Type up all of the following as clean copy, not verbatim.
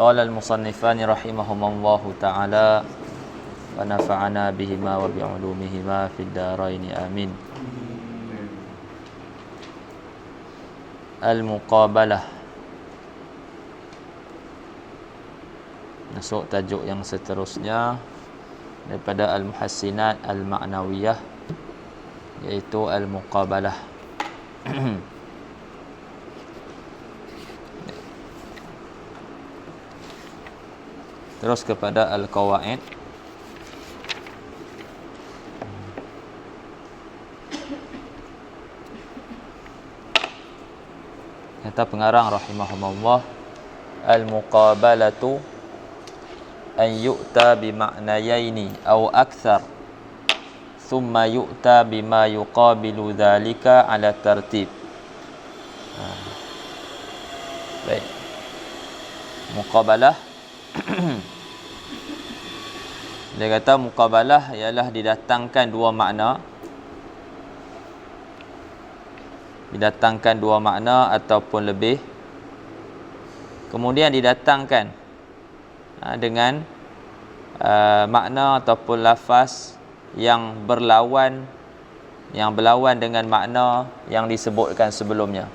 Qala al-musannifani rahimahumullahu ta'ala wa nafa'ana bihima wa bi'ulumihima fid dharain amin. Al-muqabalah. Masuk tajuk yang seterusnya daripada al-muhassinat al-ma'nawiyah, iaitu al-muqabalah. Terus kepada al-qawaid. Kata pengarang rahimahumullah, al-muqabalatu an yu'ta bi ma'nayaini aw akthar thumma yu'ta bima yuqabilu dhalika ala tartib. Baik. Muqabalah. Dia kata muqabalah ialah didatangkan dua makna. Didatangkan dua makna ataupun lebih. Kemudian didatangkan dengan makna ataupun lafaz yang berlawan dengan makna yang disebutkan sebelumnya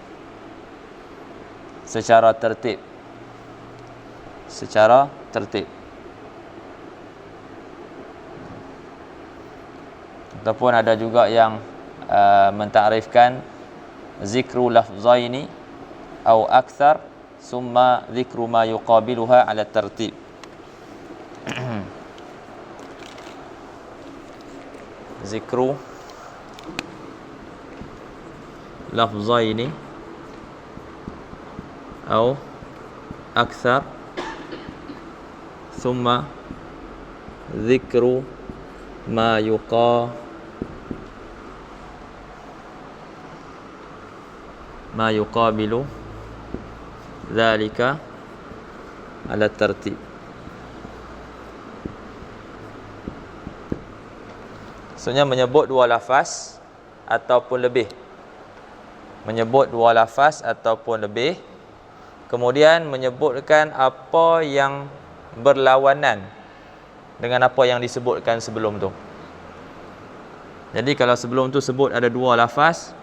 secara tertib. Ataupun ada juga yang mentakrifkan zikru lafzaini au akthar summa zikru ma yuqabiluha ala tertib. Zikru lafzaini au akthar thumma zikru ma yuqabilu dzalika ala tartib. Maksudnya menyebut dua lafaz ataupun lebih. Menyebut dua lafaz ataupun lebih, kemudian menyebutkan apa yang berlawanan dengan apa yang disebutkan sebelum tu. Jadi kalau sebelum tu sebut ada dua lafaz,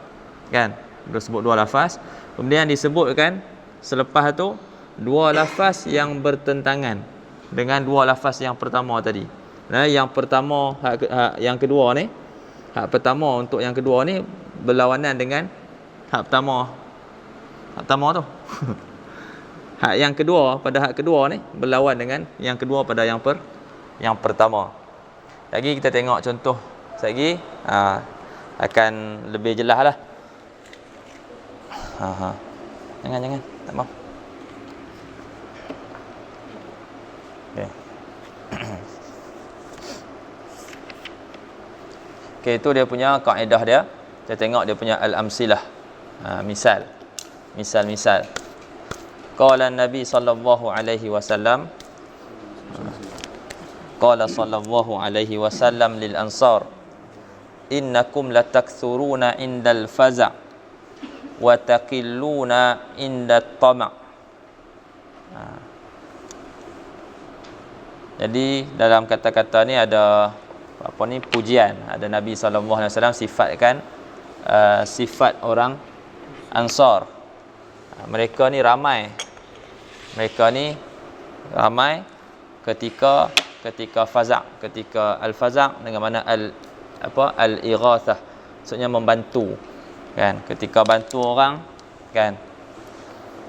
kan? Sebut dua lafaz, kemudian disebutkan selepas tu dua lafaz yang bertentangan dengan dua lafaz yang pertama tadi. Nah, yang pertama yang kedua ni, hak pertama untuk yang kedua ni berlawanan dengan hak pertama. Hak pertama tu. Hak yang kedua pada hak kedua ni berlawan dengan yang kedua pada yang pertama. Lagi kita tengok contoh lagi, akan lebih jelas lah. Jangan, tak mau. Okay. Okay, itu dia punya kaedah dia. Kita tengok dia punya al-amsilah. Misal. Qala Nabi sallallahu alaihi wasallam. Qala sallallahu alaihi wasallam lil ansar, innakum latakthuruna indal faza' wa taqilluna indat tama'. Jadi dalam kata-kata ni ada pujian. Ada Nabi sallallahu alaihi wasallam sifatkan sifat orang Ansar. Mereka ni ramai ketika faza', ketika al-faza' dengan mana al-ighathah, maksudnya membantu, kan? Ketika bantu orang, kan,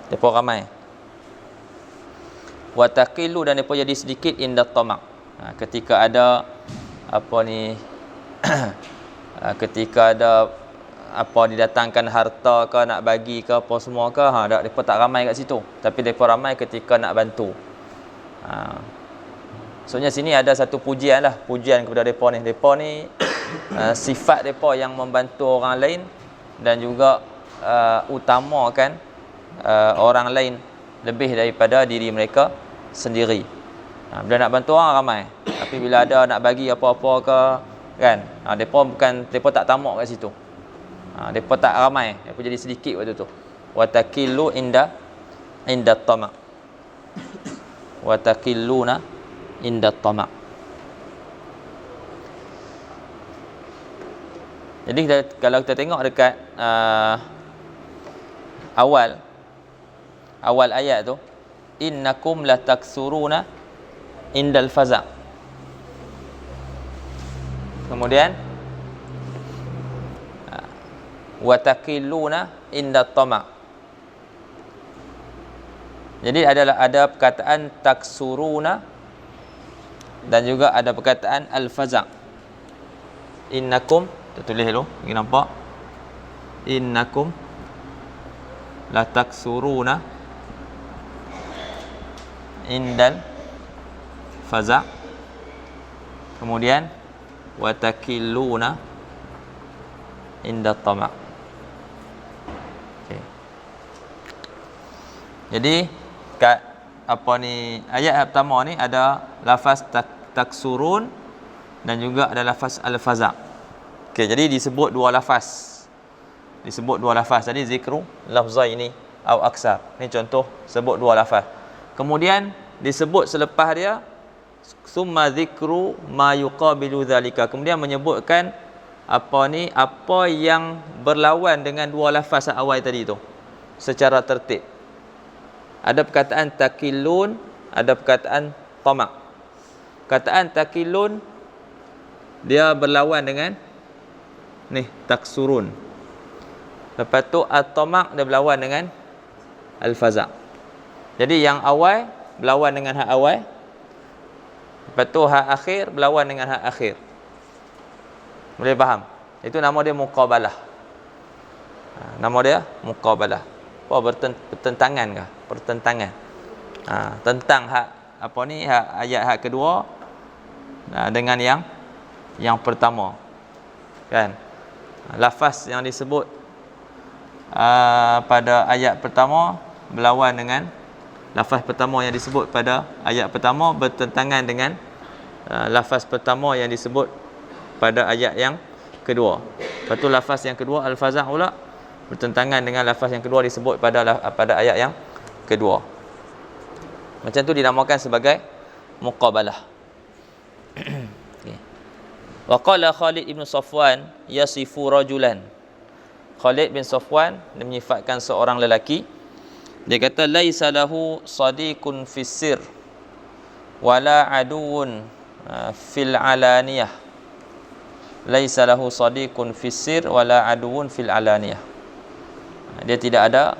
depa ramai. Wa taqilu, dan depa jadi sedikit inda tamak. Ketika ada ketika ada didatangkan harta ke, nak bagi ke apa semua ke, depa tak ramai kat situ, tapi depa ramai ketika nak bantu. Maksudnya sini ada satu pujian kepada depa ni. Sifat depa yang membantu orang lain dan juga utamakan orang lain lebih daripada diri mereka sendiri. Bila nak bantu orang ramai, tapi bila ada nak bagi apa-apa ke, kan, depa tak tamak kat situ. Depa tak ramai, depa jadi sedikit waktu tu. Wa takillu inda tama'. wa taqilluna inda tama'. Jadi kalau kita tengok dekat awal ayat tu, innakum lataksuruna indal faza'. Kemudian wa taqilluna inda tama'. Jadi ada perkataan taksuruna dan juga ada perkataan al-faza'. Innakum, kita tulis dulu, bagi nampak. Innakum la taksuruna indal faza'. Kemudian wa takilluna inda tama'. Okey. Jadi ayat pertama ni ada lafaz taksurun dan juga ada lafaz al-faza'. Okey, jadi disebut dua lafaz. Tadi zikru lafzaini au aksar. Ni contoh sebut dua lafaz. Kemudian disebut selepas dia summa zikru ma yuqabilu zalika. Kemudian menyebutkan apa yang berlawan dengan dua lafaz awal tadi tu secara tertib. Ada perkataan takilun, ada perkataan tama'. Perkataan takilun dia berlawan dengan ni taksurun. Lepas tu at-tama' dia berlawan dengan al-faza'. Jadi yang awal berlawan dengan hak awal. Lepas tu hak akhir berlawan dengan hak akhir. Boleh faham? Itu nama dia muqabalah. Nama dia muqabalah. Bertentangan ke? Pertentangan. Tentang hak ayat hak kedua dengan yang pertama. Kan? Lafaz yang disebut pada ayat pertama berlawan dengan lafaz pertama yang disebut pada ayat pertama bertentangan dengan lafaz pertama yang disebut pada ayat yang kedua. Lepas tu lafaz yang kedua al-faza' pula bertentangan dengan lafaz yang kedua disebut pada ayat yang kedua. Macam tu dinamakan sebagai muqabalah. Okay. Wa qala Khalid ibn Safwan yasifu rajulan. Khalid bin Safwan dia menyifatkan seorang lelaki. Dia kata laisa lahu sadiqun fis sir wala aduun fil alaniyah. Laisa lahu sadiqun fis sir wala aduun fil alaniyah. Dia tidak ada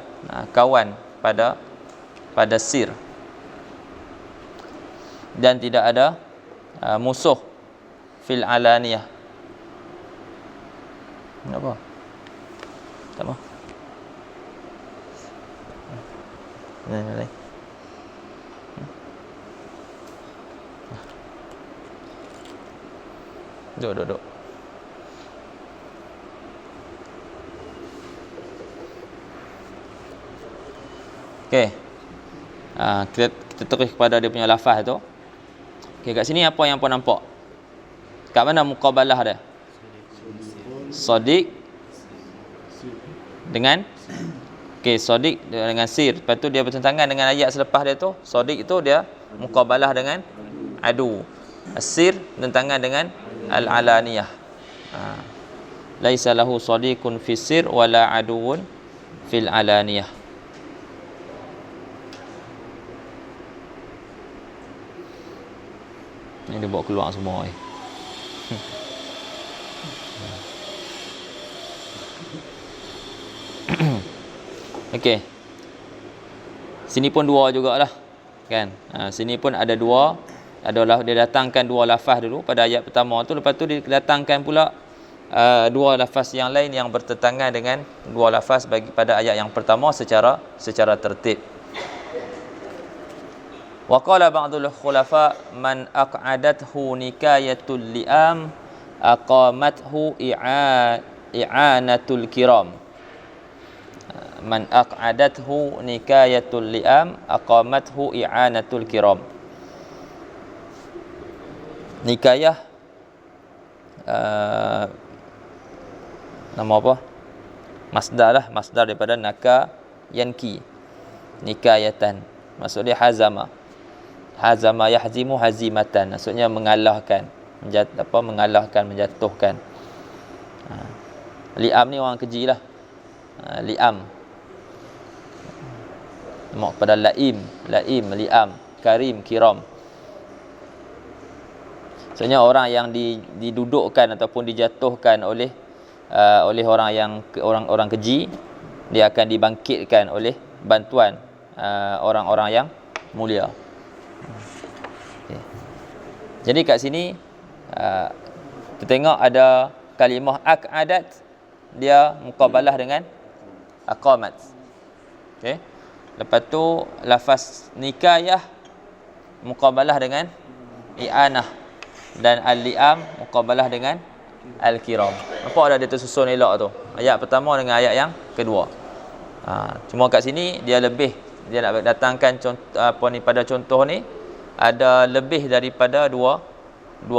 kawan pada sir dan tidak ada musuh fil alaniyah. Apa? Tak apa. Ni. Duduk. Okey. Kita terus kepada dia punya lafaz tu. Okey, kat sini apa yang puan nampak? Kat mana muqabalah dia? Sadiq dengan sadiq dengan sir. Lepas tu dia bertentangan dengan ayat selepas dia tu. Sadiq itu dia muqabalah dengan adu. As-sir bertentangan dengan al-alaniyah. Laisa lahu sadiqun fis sir wala aduun fil alaniyah. Ni dia bawa keluar semua ni. Okey. Sini pun dua jugalah. Kan? Sini pun ada dua. Adalah dia datangkan dua lafaz dulu pada ayat pertama tu. Lepas tu dia datangkan pula dua lafaz yang lain yang bertentangan dengan dua lafaz pada ayat yang pertama secara tertib. Wa qala ba'dul khulafa man aq'adathu nikayatul li'am aqamathu i'anatul kiram. Man aq'adathu nikayatul li'am aqamathu i'anatul kiram. Nikayah nama apa? Masdar daripada naka yanki. Nikayatan. Maksud dia hazama. Hazama yahzimu hazimatan, maksudnya mengalahkan, mengalahkan, menjatuhkan. Li'am ni orang keji lah. Li'am mak pada laim, li'am, karim, kiram. Maksudnya orang yang didudukkan ataupun dijatuhkan oleh orang keji, dia akan dibangkitkan oleh bantuan orang-orang yang mulia. Okay. Jadi kat sini kita tengok ada kalimah aq'adat, dia muqabalah dengan aqamat. Okey. Lepas tu lafaz nikayah muqabalah dengan i'anah, dan al-li'am muqabalah dengan al-kiram. Nampak dah dia tersusun elok tu. Ayat pertama dengan ayat yang kedua. Cuma kat sini dia nak datangkan contoh, pada contoh ni ada lebih daripada dua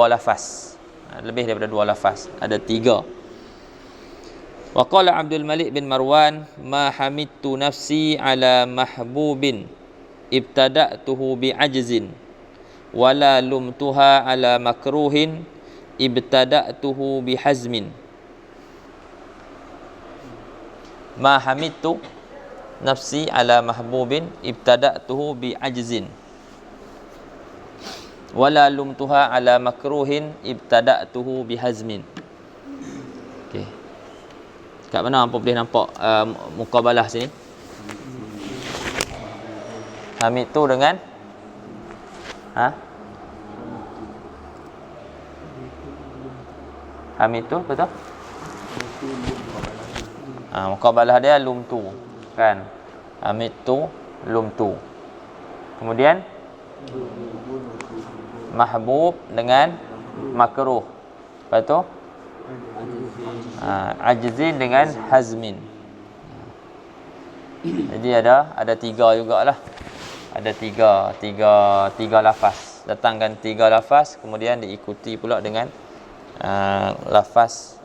lafaz. Lebih daripada dua lafaz, ada 3. Wa qala Abdul Malik bin Marwan, ma hamidtu nafsi ala mahbubin ibtada'tuhu bi'ajzin wala lumtuha ala makruhin ibtada'tuhu bihazmin. Ma hamidtu nafsi ala mahbubin ibtada'tuhu bi'ajzin wala lumtuha ala makruhin ibtada'tuhu bihazmin. Okey. Kat mana hampa boleh nampak muqabalah sini? Hamid tu dengan Hamid tu betul? Muqabalah dia lumtu, kan? Hamid tu lumtu. Kemudian mahbub dengan makruh. Lepas tu ajzin dengan hazmin. Jadi ada 3 jugalah. Ada tiga lafaz. Datangkan 3 lafaz, kemudian diikuti pula dengan lafaz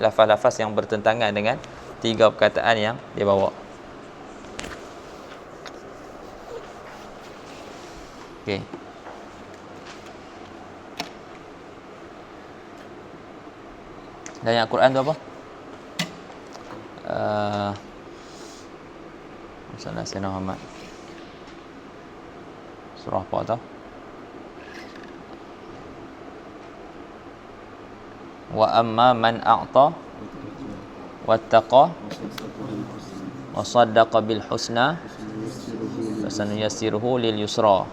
lafaz-lafaz yang bertentangan dengan 3 perkataan yang dia bawa. Okey. Dan yang Quran tu apa? Masalah Sayyidina Muhammad. Surah apa tau? Wa amma man a'ta wattaqa wa saddaqa bil husna fasanuyassiruhu lil yusra.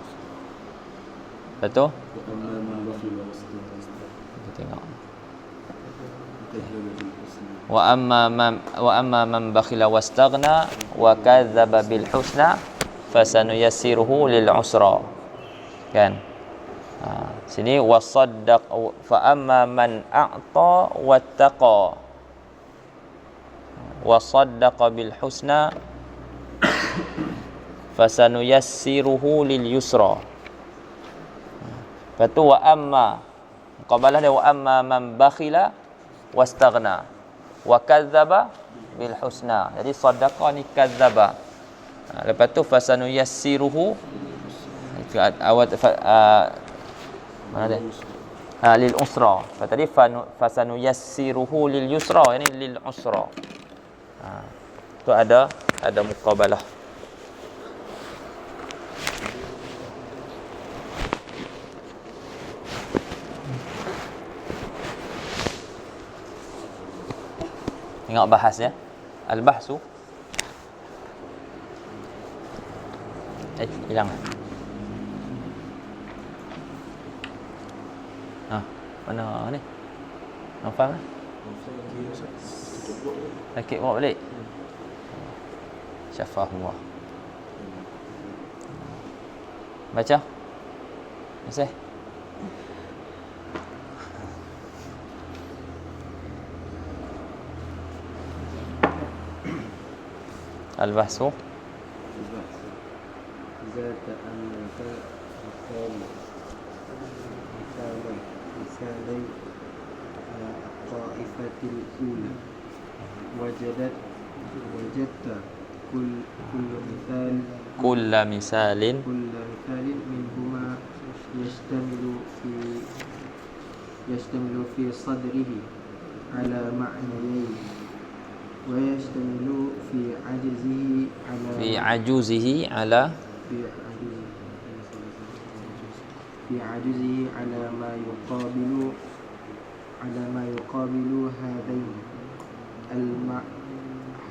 Betul? Kita tengok. Wa amma man bakhila wastaghna wa kadzdzaba bil husna fasanuyassiruhu lil usra. Kan? Sini wasaddaq fa amma man a'ta wattaqa wa saddaqa bil husna fasanuyassiruhu lil yusra. Lepas wa amma muqabalah dia wa amma man bakhila wastaghna wa kadzdzaba bil husna. Jadi saddaqa ni kadzdzaba. Lepas tu fasanuyassiruhu mana dia? Lil usra. Tadi fasanuyassiruhu lil yusra, ini lil usra. Tu ada muqabalah. Tengok bahas ya. Al-bahsu. Hilang. Mana ni? Nampak kan? Sakit bawa balik. Syafahullah. Baca. Selesai. Al-bahsu. إذا تأملت مثالي الطائفة الأولى وجدت كل مثال كل مثال منهما يشتمل في صدره على معنيين ويشتمل في عجوزه على في عجزه على ما يقابل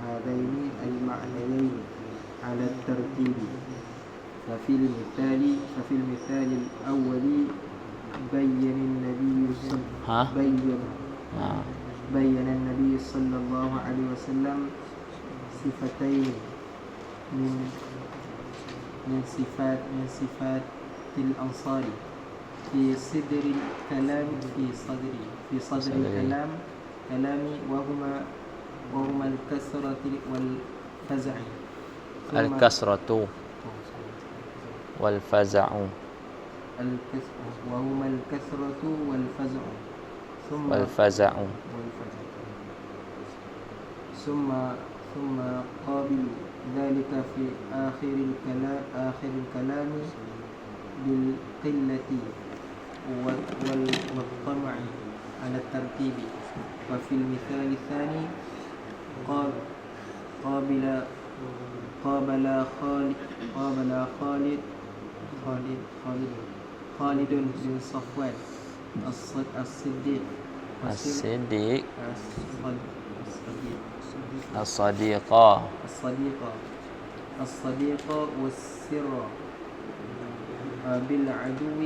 هذين المعنيين على الترتيب. ففي المثال الأول بين النبي صلى الله عليه وسلم صفتين من صفات الأنصار في صدر الكلام وهما الكسرة والفزع. الكسرة والفزع وهما الكسرة والفزع ثم قابل ذلك في آخر الكلام بالقلة والطمع على الترتيب. وفي المثال الثاني قابل خالد بن صفوان الصديق والسر بالعدو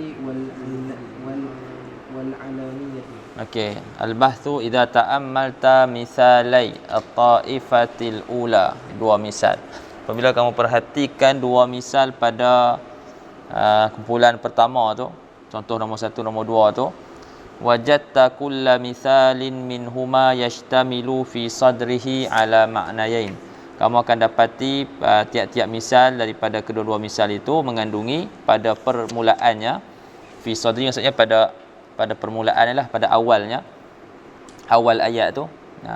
والعلانية. Okey, al-bahthu idza ta'ammalta mithalai at-ta'ifatil ula, dua misal. Apabila kamu perhatikan dua misal pada kumpulan pertama tu, contoh nombor 1 nombor 2 tu, wajadta kulla mithalin minhuma yashtamilu fi sadrihi ala ma'nayain. Kamu akan dapati tiap-tiap misal daripada kedua-dua misal itu mengandungi pada permulaannya, fi sadri maksudnya pada permulaan lah, pada awalnya, awal ayat tu.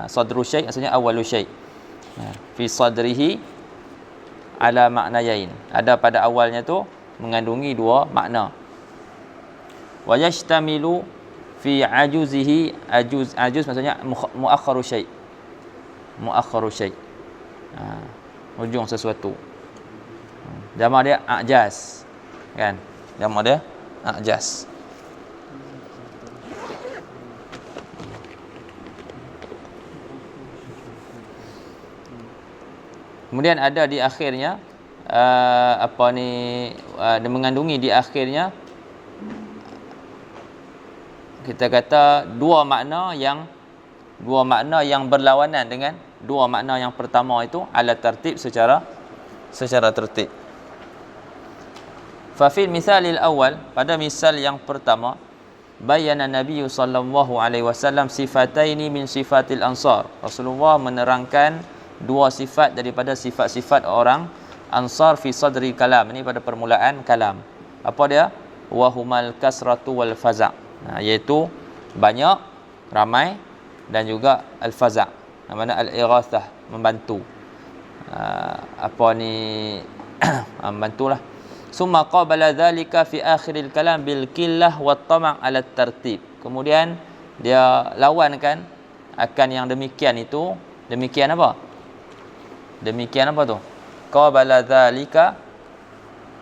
Sadru syai' maksudnya awalu syai'. Fi sadrihi ala ma'nayain, ada pada awalnya tu mengandungi dua makna. Wa yashtamilu fi ajuzihi, ajuz maksudnya muakharu syai', ujung sesuatu. Jama dia ajaz, kan? Jama dia ajaz. Kemudian ada di akhirnya dia mengandungi di akhirnya, kita kata dua makna yang berlawanan dengan dua makna yang pertama itu ala tertib, secara tertib. Fa fil misalil awal, pada misal yang pertama, bayyana Nabi sallallahu alaihi wasallam sifataini min sifatil ansar. Rasulullah menerangkan dua sifat daripada sifat-sifat orang Ansar fi sadri kalam. Ini pada permulaan kalam. Apa dia? Wahumal kasratu wal faza'. Iaitu banyak, ramai, dan juga al-faza'. Mana al-irathah, membantu. Membantulah. Summa qabala dhalika fi akhiril kalam bil qillah wat tam' ala tartib. Kemudian dia lawankan akan yang demikian itu. Demikian apa? Demikian apa tu? Qabala dzalika,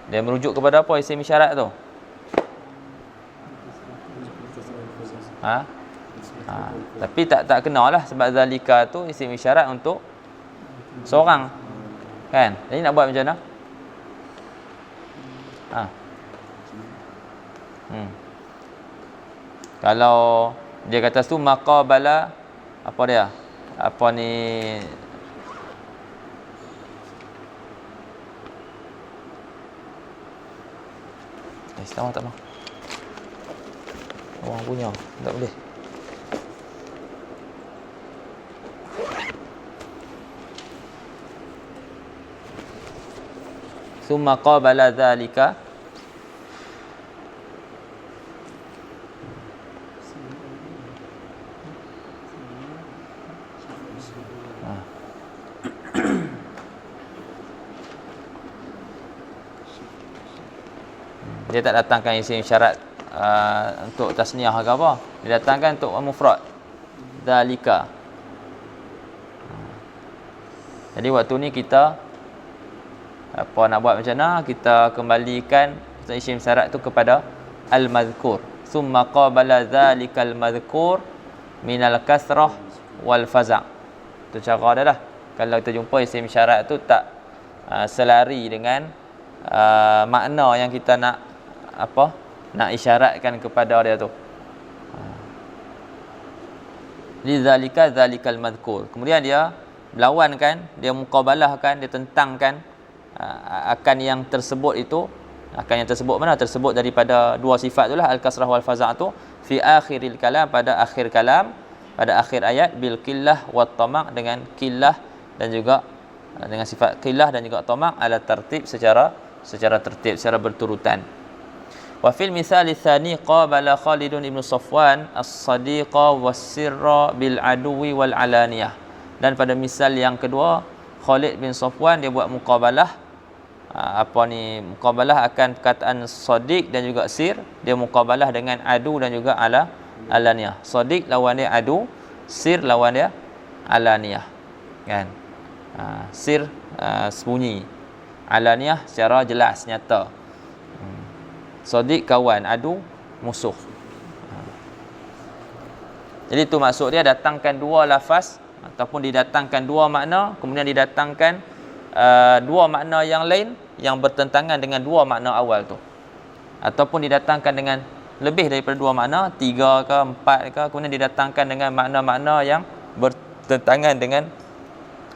dia merujuk kepada apa isim isyarat tu? Tapi tak kenalah, sebab zalika tu isim isyarat untuk seorang, kan? Jadi nak buat macam mana? Kalau dia kata tu maqabala, apa dia? Apa ni? Sama tak mau? Orang punya, tak boleh. Summa qabala dhalika, Dia tak datangkan isim syarat untuk tasniah ke apa. Dia datangkan untuk mufrad. Zalika. Jadi waktu ni kita apa nak buat macam mana? Kita kembalikan isim syarat tu kepada al-madhkur. Summa qabala zalikal madhkur minal kasrah wal faza'. Tu cara dia lah. Kalau kita jumpa isim syarat tu tak selari dengan makna yang kita nak nak isyaratkan kepada dia tu. Lidzalika zalikal madhkur. Kemudian dia berlawankan, dia muqabalahkan, dia tentangkan akan yang tersebut itu. Akan yang tersebut mana? Tersebut daripada dua sifat itulah, al-kasrah wal faza' tu fi akhiril kalam, pada akhir kalam, pada akhir ayat, bil qillah wat tama', dengan qillah dan juga dengan sifat qillah dan juga tama' ala tertib, secara tertib, secara berturutan. Wa fil misal tsani qabala Khalid ibn Safwan as-sadiqa was-sirra bil aduwi wal alaniyah. Dan pada misal yang kedua, Khalid bin Safwan dia buat muqabalah muqabalah akan perkataan sadiq dan juga sir. Dia muqabalah dengan adu dan juga alaniyah. Sadiq lawan dia adu, sir lawan dia alaniyah, kan? Sir sembunyi, alaniyah secara jelas nyata. Sadiq kawan, adu musuh. Jadi tu maksud dia, datangkan dua lafaz ataupun didatangkan dua makna, kemudian didatangkan dua makna yang lain yang bertentangan dengan dua makna awal tu, ataupun didatangkan dengan lebih daripada dua makna, 3 ke 4 ke, kemudian didatangkan dengan makna-makna yang bertentangan dengan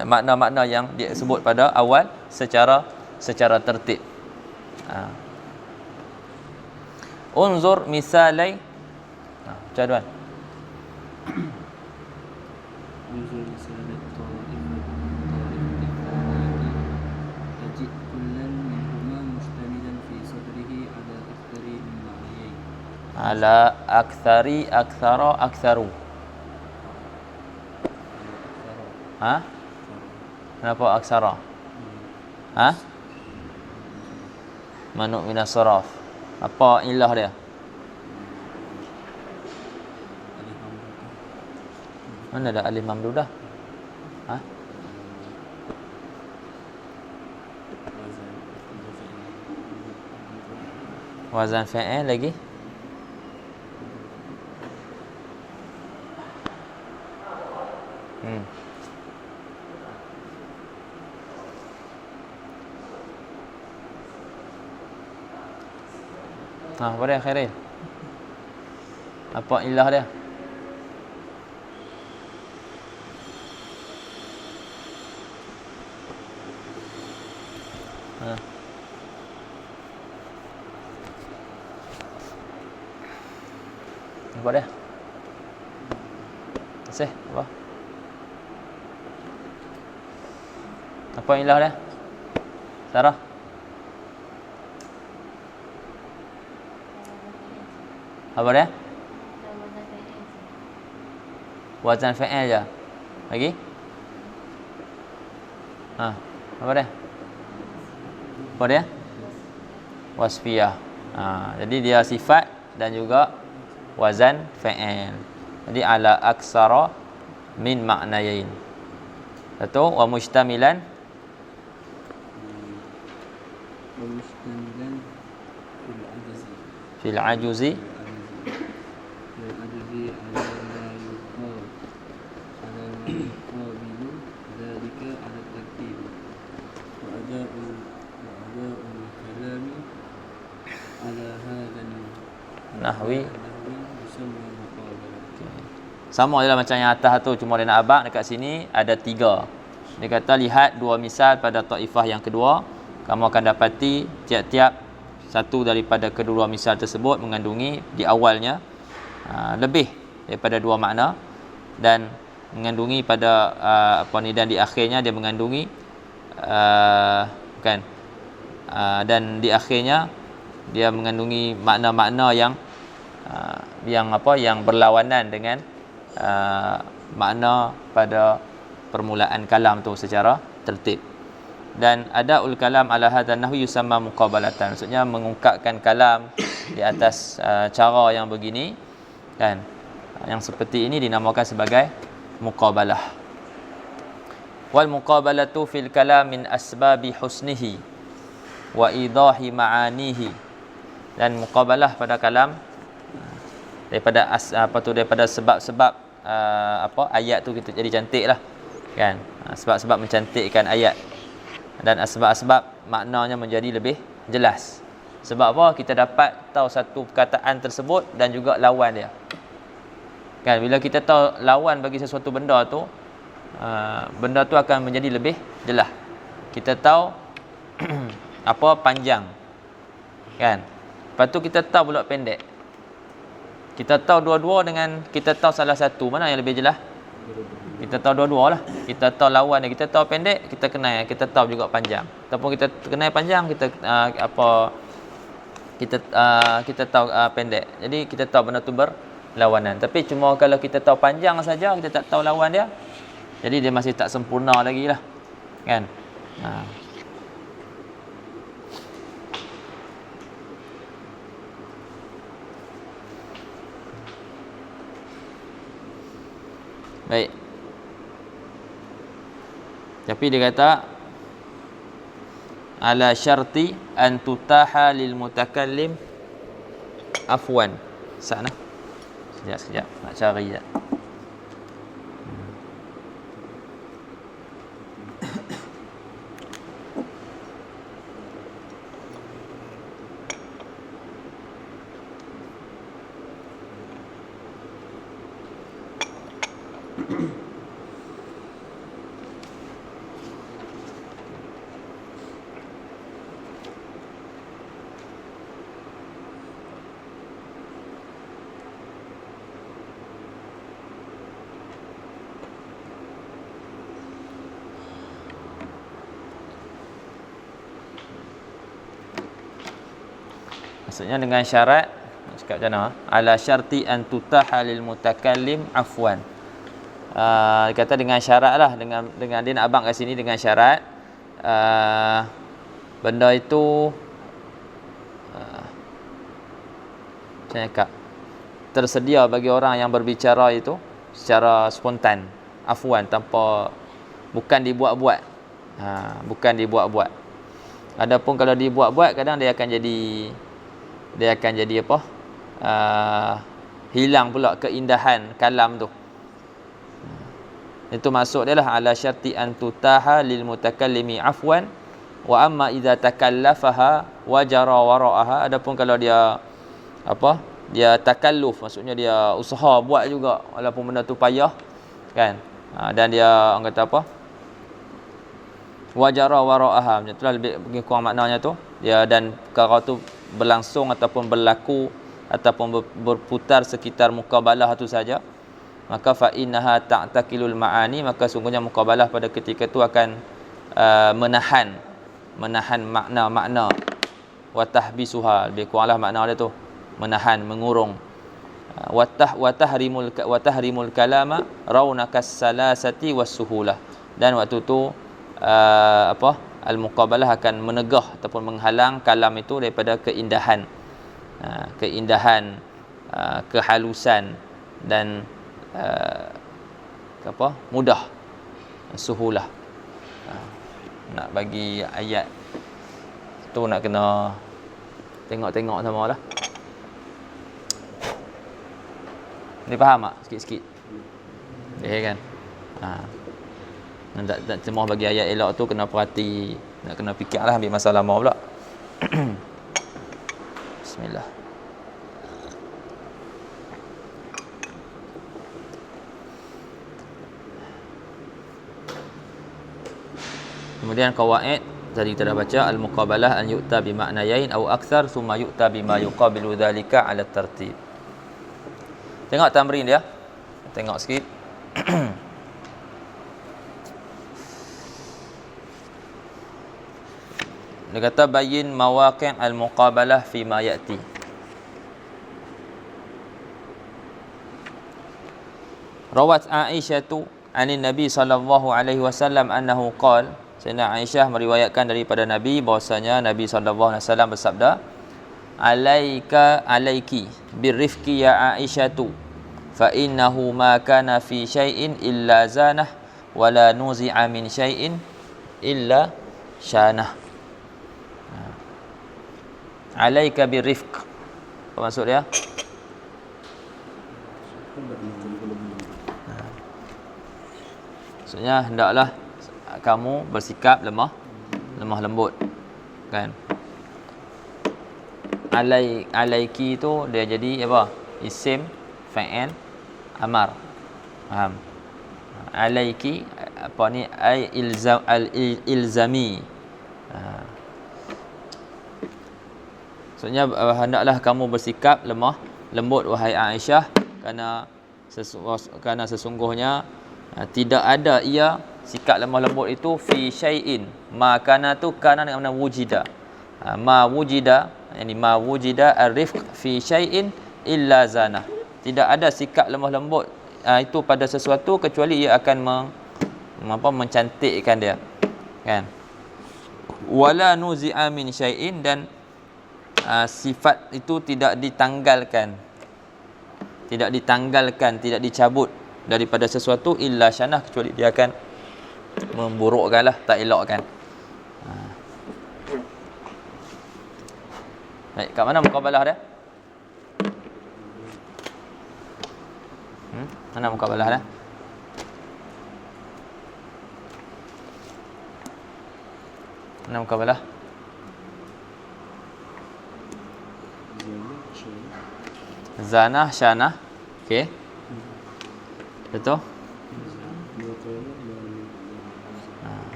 makna-makna yang disebut pada awal secara tertib. Unzur misalai jadual. انظر مثال الطائفة تجد كلا منهما مشتملا في صدره على أكثر من معنيين. Ala aktsari, aktsara, aktsaru. Kenapa aksara? Manuk minas saraf. Apa ilah dia? Mana ada alif mamdudah? Wazan fa'il lagi? Apa dia Khairil? Apa ilah dia? Apa dia? Apa? Apa ilah dia? Sarah? Apa dia? Wazan fa'il je. Lagi? Apa dia? Apa dia? Wasfiyah. Jadi dia sifat dan juga wazan fa'il. Jadi ala aksara min ma'nayain. Satu, wa mustamilan fil ajuzi nahwi. Sama je lah macam yang atas tu, cuma dia nak abang dekat sini ada 3. Dia kata lihat dua misal pada taifah yang kedua, kamu akan dapati tiap-tiap satu daripada kedua misal tersebut mengandungi di awalnya lebih daripada dua makna, dan mengandungi pada dan di akhirnya dia mengandungi dan di akhirnya dia mengandungi makna-makna yang berlawanan dengan makna pada permulaan kalam tu secara tertib. Dan adaul kalam ala hadzal nahwi yusamma muqabalatan. Maksudnya mengungkapkan kalam di atas cara yang begini kan. Yang seperti ini dinamakan sebagai muqabalah. Wal muqabalatu fil kalam min asbabi husnihi wa idahi ma'anihi. Dan muqabalah pada kalam daripada daripada sebab-sebab ayat tu kita jadi cantiklah kan. Sebab-sebab mencantikkan ayat dan sebab-sebab maknanya menjadi lebih jelas. Sebab apa? Kita dapat tahu satu perkataan tersebut dan juga lawan dia. Kan bila kita tahu lawan bagi sesuatu benda tu, benda tu akan menjadi lebih jelas. Kita tahu apa panjang. Kan? Lepas tu kita tahu pula pendek. Kita tahu dua-dua dengan kita tahu salah satu, mana yang lebih jelas? Kita tahu dua-dua lah. Kita tahu lawan dia, kita tahu pendek, kita kenal, kita tahu juga panjang. Ataupun kita kenal panjang, kita kita tahu pendek. Jadi kita tahu benda tu berlawanan. Tapi cuma kalau kita tahu panjang saja, kita tak tahu lawan dia, jadi dia masih tak sempurna lagi lah. Kan? Baik. Tapi dia kata ala syarti an tutaha lil mutakallim afwan. Sana. Sekejap nak cari sekejap. Maksudnya dengan syarat, nak cakap macam mana? Ala syarti an tutaha lil mutakallim afwan. Kata dengan syarat lah, dengan dia nak abang kat sini dengan syarat benda itu macam cakap tersedia bagi orang yang berbicara itu secara spontan, afwan, tanpa, bukan dibuat-buat. Bukan dibuat-buat. Adapun kalau dibuat-buat, kadang dia akan jadi apa? Hilang pula keindahan kalam tu. Itu maksud dia lah, ala syarti an tutaha lil mutakallimi afwan wa amma idza takallafaha wa jara wara'aha. Adapun kalau dia apa? Dia takalluf, maksudnya dia usaha buat juga walaupun benda tu payah kan. Dan dia orang kata apa? Wa jara wara'aha. Macam itulah lebih kurang maknanya tu. Dia dan perkara tu berlangsung ataupun berlaku ataupun berputar sekitar muqabalah itu saja, maka fa innaha ta'taqilul ma'ani, maka sungguhnya muqabalah pada ketika itu akan menahan makna-makna, wa tahbisuha, lebih kuranglah makna dia tu, menahan, mengurung, wa tahrimul kalama raunakas salasati was-suhulah, dan waktu tu al-muqabalah akan menegah ataupun menghalang kalam itu daripada keindahan, kehalusan dan mudah, suhulah. Nak bagi ayat tu nak kena tengok sama lah. Ni faham tak sikit-sikit? Kan? Tak cuma bagi ayat elok tu kena perhati, nak kena fikirlah, ambil masa lama pula. Bismillah. Kemudian qawaid tadi kita dah baca, al-muqabalah an yu'ta bi ma'nayain aw akthar thumma yu'ta bima yuqabilu dhalika 'ala tartib. Tengok tamrin dia. Tengok sikit. Dia kata bayin mawaqi' al-muqabalah fi ma ya'ti. Rawat Aisyah 'an Nabi sallallahu alaihi wasallam annahu qala, Sayyidina Aisyah meriwayatkan daripada Nabi bahwasanya Nabi SAW bersabda, alaiki birrifqi ya Aisyatu fa innahu ma kana fi syai'in illa zanah wa la nuzi'a min syai'in illa syanah. Alaika birrifq. Apa maksud dia? Maksudnya hendaklah kamu bersikap lemah lembut, kan? Alaiki tu dia jadi apa? Isim fa'il amar. Faham? Alaiki apa ni? Ai ilzam ilzami. Maksudnya hendaklah kamu bersikap lemah lembut wahai Aisyah, kerana sesungguhnya tidak ada ia sikap lemah lembut itu fi syai'in. Ma kana tu kana dengan makna wujida. Ma wujida, yani ma wujida ar-rifq fi syai'in illa zana. Tidak ada sikap lemah lembut itu pada sesuatu kecuali ia akan mencantikkan dia, kan? Wala nuzi'a min syai'in, dan sifat itu tidak ditanggalkan, tidak dicabut daripada sesuatu illa syanah, kecuali dia akan memburukkanlah, tak elokkan. Baik, kat mana mukabalah dia? Mana mukabalah dia? Mana mukabalah? Zanah, syanah. Okey. Betul?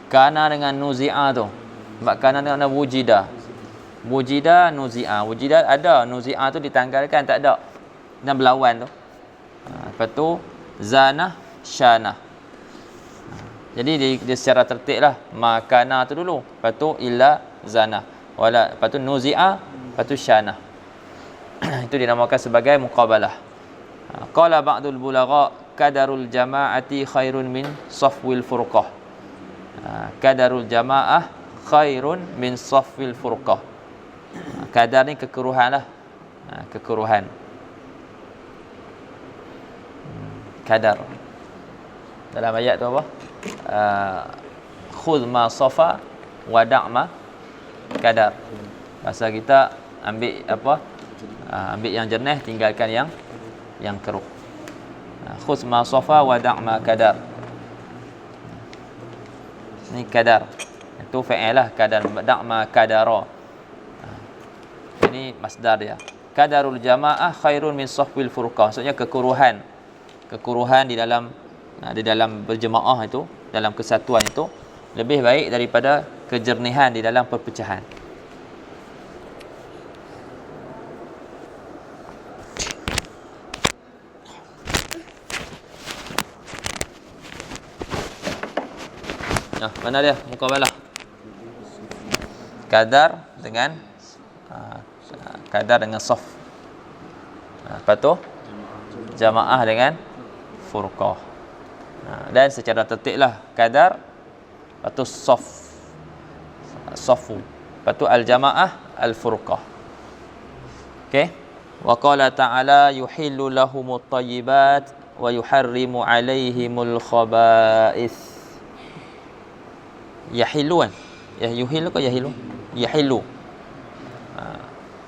Kana dengan nuzi'a tu. Sebab kana dengan wujida. Wujida, nuzi'a. Wujida ada, nuzi'a tu ditanggalkan, tak ada. Dan berlawan tu. Lepas tu zanah, syanah. Jadi dia secara tertib lah. Makana tu dulu. Lepas tu illa zanah. Lepas tu nuzi'a, lepas tu syanah. Itu dinamakan sebagai muqabalah. Qala ba'dul bulagha kadarul jama'ati khairun min safwil furqah. Kadarul jama'ah khairun min safwil furqah. Kadar ni kekeruhan lah. Kekeruhan. Kadar. Dalam ayat tu apa? Khudh ma safa wa da'ma kadar. Bahasa kita ambil apa? Ambil yang jernih, tinggalkan yang keruh. Khudh ma safa wa da'ma kadar. Ni kadar. Itu fa'il lah, kadar. Da'ma kadara. Ini masdar dia. Kadarul jama'ah khairun min safwil furqah. Maksudnya kekuruhan di dalam berjemaah itu, dalam kesatuan itu lebih baik daripada kejernihan di dalam perpecahan. Mana dia muqabalah? Kadar dengan saf. Lepas tu jamaah dengan furqah. Dan secara tertib lah kadar, lepas tu safu, lepas tu al-jamaah, al-furqah. Okey. Wa qala ta'ala yuhillu lahumut thayyibat wa yuharrimu 'alaihimul khaba'ith. Yahillu kan? Yuhillu ke yahillu? Yahillu.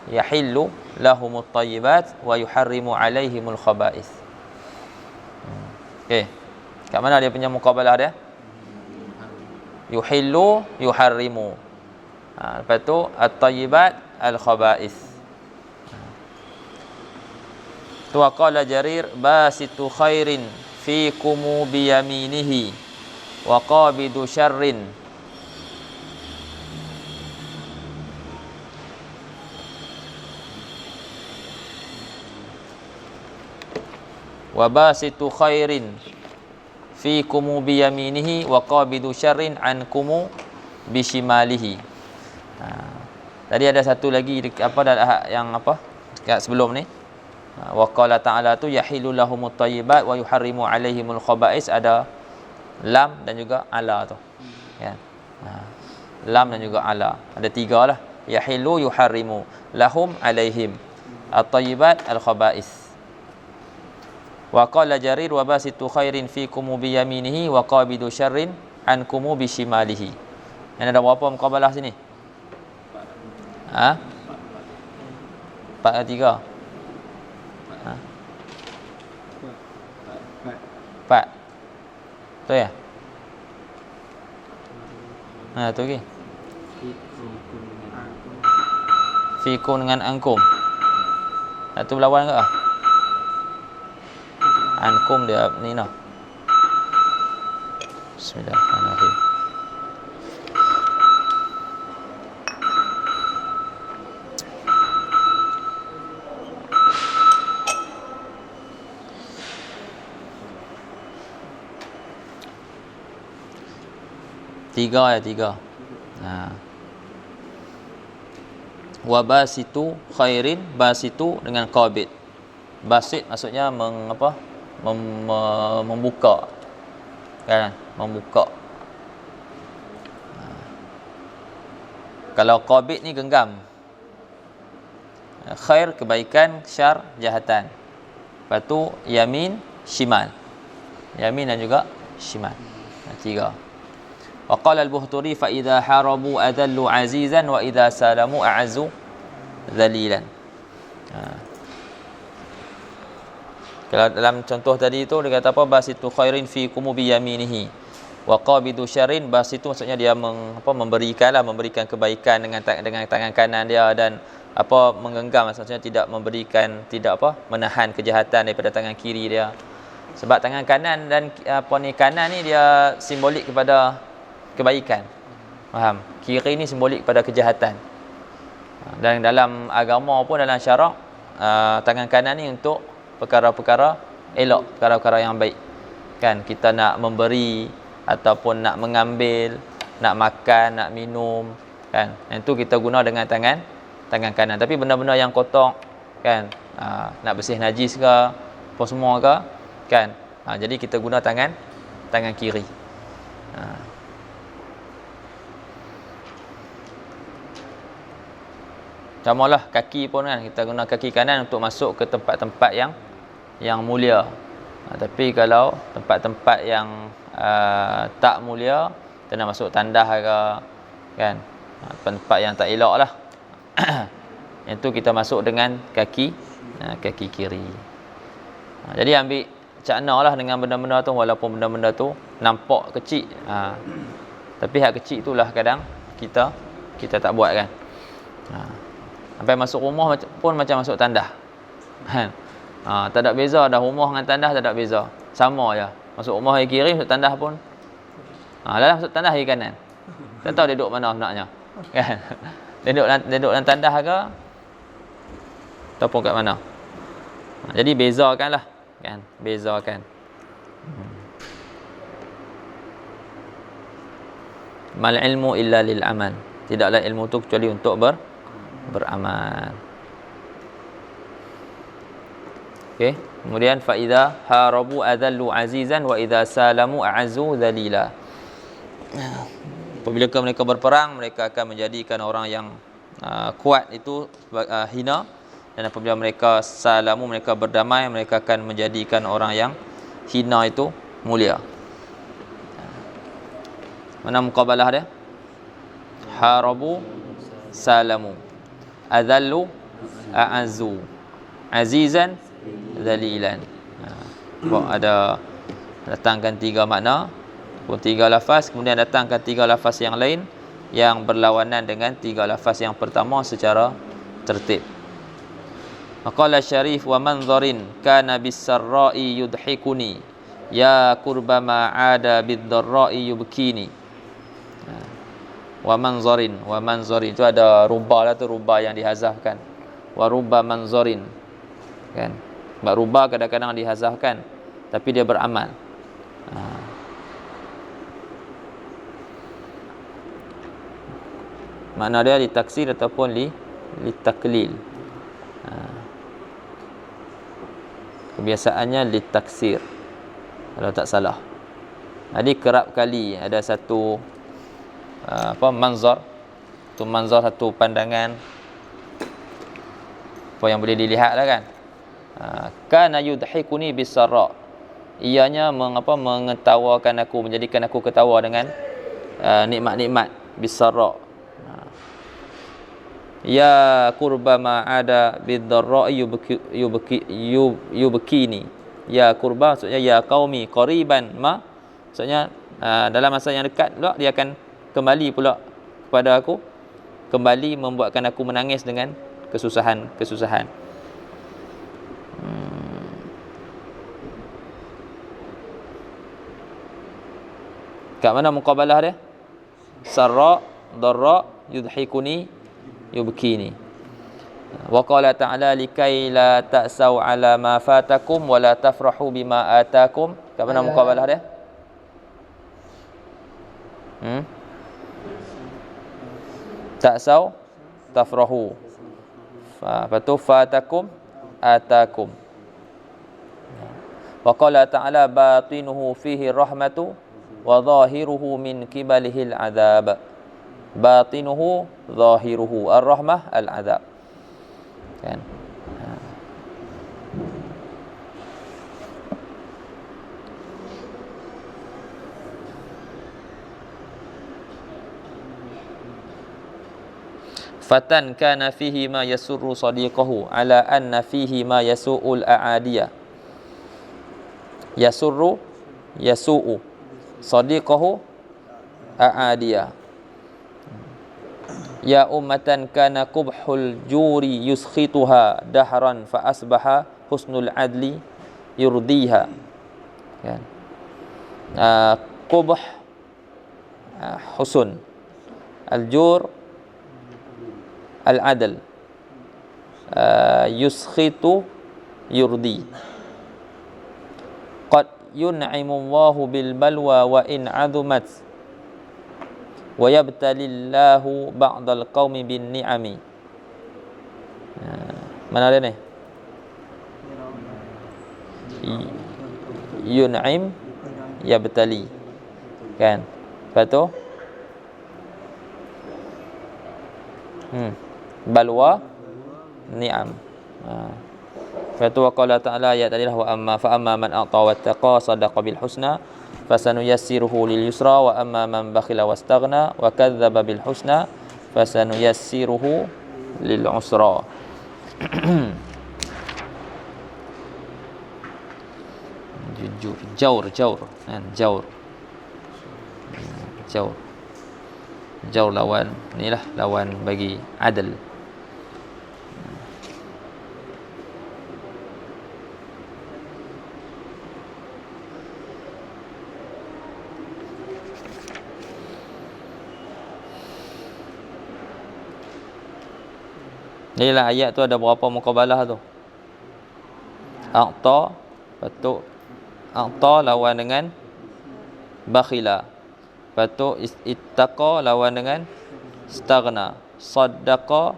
Yahillu lahumut thayyibat wa yuharrimu 'alaihimul khaba'ith. Okey. Kat mana dia punya muqabalah dia? Yuhillu, yuharrimu. Lepas tu at-thayyibat, al-khaba'ith. Tu qala Jarir basitu khairin fiikumu biyaminihi wa qabidu syarrin. Wa basitu khairin fiikumu biyaminihi wa qabidu syarrin ankumu bishimalihi. Tadi ada satu lagi yang kat sebelum ni. Wa qala ta'ala tu yahilu lahumut thayyibat wa yuharrimu 'alaihimul khaba'is, ada lam dan juga ala tu. kan. Lam dan juga ala. Ada 3 lah. Yahillu yuharrimu, lahum alaihim, at-tayyibat al-khaba'is. Wa qala Jarir wa basitu khairin fikum bi yaminihi wa qabidu syarrin ankum bi shimalihi. Yang ada berapa muqabalah sini? 4 ke 3? 4. Betul ya? Tu lagi. Fikum dengan ankum. Tu berlawan ke? Ankum dia ni noh. Bismillahirrahmanirrahim. Tiga. Wa basitu khairin, basitu dengan qabid. Basit maksudnya membuka. Kan? Membuka. Kalau qabid ni genggam. Khair kebaikan, syar jahatan. Lepas tu yamin, shimal. Yamin dan juga shimal. 3. Wa qala al-Buhturi fa idza harabu adallu azizan wa idza salamu a'azzu dhalilan. Kalau dalam contoh tadi tu dia kata apa? Basitu khairin fi kumubi yaminihi wa qabidu syarrin. Basitu maksudnya dia memberikan kebaikan dengan tangan kanan dia, dan menggenggam maksudnya tidak menahan kejahatan daripada tangan kiri dia. Sebab tangan kanan dan kanan ni dia simbolik kepada kebaikan. Faham? Kiri ni simbolik pada kejahatan. Dan dalam agama pun, dalam syarak, tangan kanan ni untuk perkara-perkara elok, perkara-perkara yang baik. Kan, kita nak memberi ataupun nak mengambil, nak makan, nak minum, kan. Yang tu kita guna dengan tangan kanan. Tapi benda-benda yang kotor, kan, nak bersih najis ke, apa semua ke, kan. Jadi kita guna tangan kiri. Samalah kaki pun, kan, kita guna kaki kanan untuk masuk ke tempat-tempat yang mulia. Tapi kalau tempat-tempat yang tak mulia, kita nak masuk tandas ke, kan, tempat yang tak elok lah. Yang tu kita masuk dengan kaki kiri. Jadi ambil cakna lah dengan benda-benda tu, walaupun benda-benda tu nampak kecil. Tapi hak kecil itulah kadang kita tak buat, kan. Sampai masuk rumah pun macam masuk tandas. Tak ada beza dah, rumah dengan tandas tak ada beza. Sama je. Masuk rumah yang kiri, masuk tandas pun. Dalam masuk tandas yang kanan. Tak tahu dia duduk mana sebenarnya. Kan? Dia duduk dalam tandas ke ataupun kat mana. Jadi bezakanlah, kan? Bezakan. Mal ilmu illa lil amal. Tidaklah ilmu tu kecuali untuk beramal. Okey, kemudian fa idza harabu adallu azizan wa idza salamu a'azzu dhalila. Apabila mereka berperang, mereka akan menjadikan orang yang kuat itu hina, dan apabila mereka salamu, mereka berdamai, mereka akan menjadikan orang yang hina itu mulia. Mana muqabalah dia? Harabu salamu, adallu a'azzu, azizan dhalilan. Ada datangkan 3 makna, 3 lafaz, kemudian datangkan 3 lafaz yang lain yang berlawanan dengan 3 lafaz yang pertama secara tertib. Maqala Syarif wa manzarin kana bis-sarra'i yudhikuni ya qurbama ada bid-dharra'i yubkini. Wa manzarin itu ada rubah lah tu, rubah yang dihazafkan. Wa rubba manzarin, kan. Sebab rubah kadang-kadang dihazafkan tapi dia beramal. Makna dia ditaksir ataupun litaklil. Kebiasaannya litaksir kalau tak salah. Jadi kerap kali ada satu manzar. Tu manzar satu pandangan apa yang boleh dilihat lah kan. Kana yudhikuni bisarra. Ianya mengetawakan aku, menjadikan aku ketawa dengan nikmat-nikmat bisarra. Ya qurba ma ada bidarra yubkini. Ya qurba maksudnya ya qaumi qariban ma, maksudnya dalam masa yang dekat pula dia akan kembali pula kepada aku, kembali membuatkan aku menangis dengan kesusahan. Kat mana muqabalah dia? Sarra, darra, yudhikuni, yubkini. Wa qala ta'ala likai la ta'sau ala ma fatakum wa la tafrahu bima atakum. Kat mana muqabalah dia? Ta'sau, tafrahu. Lepas tu fatakum, atakum. Wa qala ta'ala batinuhu fihi rahmatu wa zahiruhu min kibalihil azab. Batinuhu, zahiruhu, ar-rahmah, al-azab. Kan? Fatan kana fihi ma yasurru sadiqahu ala anna fihi ma yasu'ul a'adiyah. Yasurru, yasu'u, sadiqahu, a'adiyah. Ya ummatan kana qubhul juri yuskhituha dahran fa asbaha husnul adli yurdiha. Kan? Qubh, husun, al-jur, al-adl, yuskhitu, yurdi. Qad yun'imu Allahu bil balwa wa in 'azumat wa yabtalillahu ba'dal qaumi bin ni'ami. Mana dia ni? Yun'im, yabtali. Kan? Lepas tu balwa, ni'am. Lepas tu waqala ta'ala ayat tadi lah, wa amma fa amma man a'ta wattaqa sadaqa bil husna fasanuyassiruhu lil yusra wa amma man bakhila wastaghna wa kadzdzaba bil husna fasanuyassiruhu lil usra. Jaur kan, jaur lawan inilah lawan bagi adil. Inilah ayat tu ada berapa muqabalah tu? A'ta, betul. A'ta lawan dengan bakhila. Lepas tu ittaqa lawan dengan staghna. Saddaqa,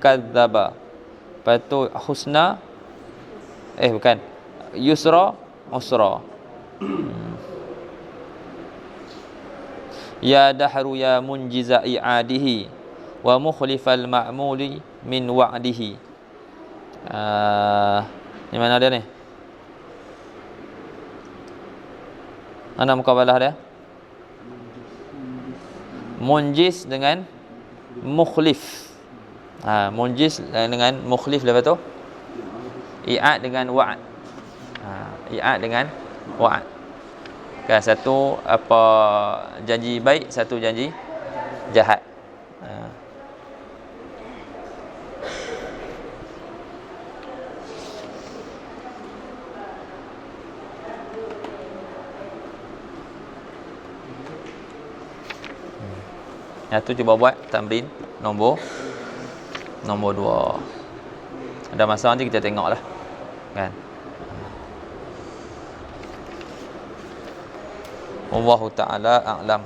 kadzdzaba. Lepas tu husna, bukan. Yusra, usra. Ya dahru ya munjiza i'adihi wa mukhlifal ma'muli min wa'dihi. Ni mana dia ni? Mana muqabalah dia? Munjis dengan mukhlif. Munjis dengan mukhlif, lepas tu i'ad dengan wa'ad. I'ad dengan wa'ad. Kan, satu apa janji baik, satu janji jahat. Yang tu cuba buat tamrin nombor 2. Ada masa nanti kita tengoklah. Kan? Wallahu ta'ala a'lam.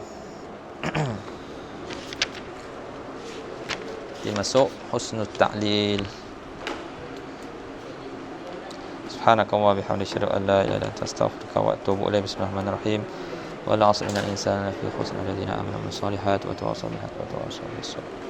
Kita masuk husnul ta'lil. Subhanakallah bihamdika asyhadu an la ilaha illa anta astaghfiruka wa atubu ilaik. Bismillahirrahmanirrahim. wal 'asri innal insana lafi khusr illa alladhina amanu wa 'amilus solihati wa tawassaw bil haqqi wa tawassaw bis sabr.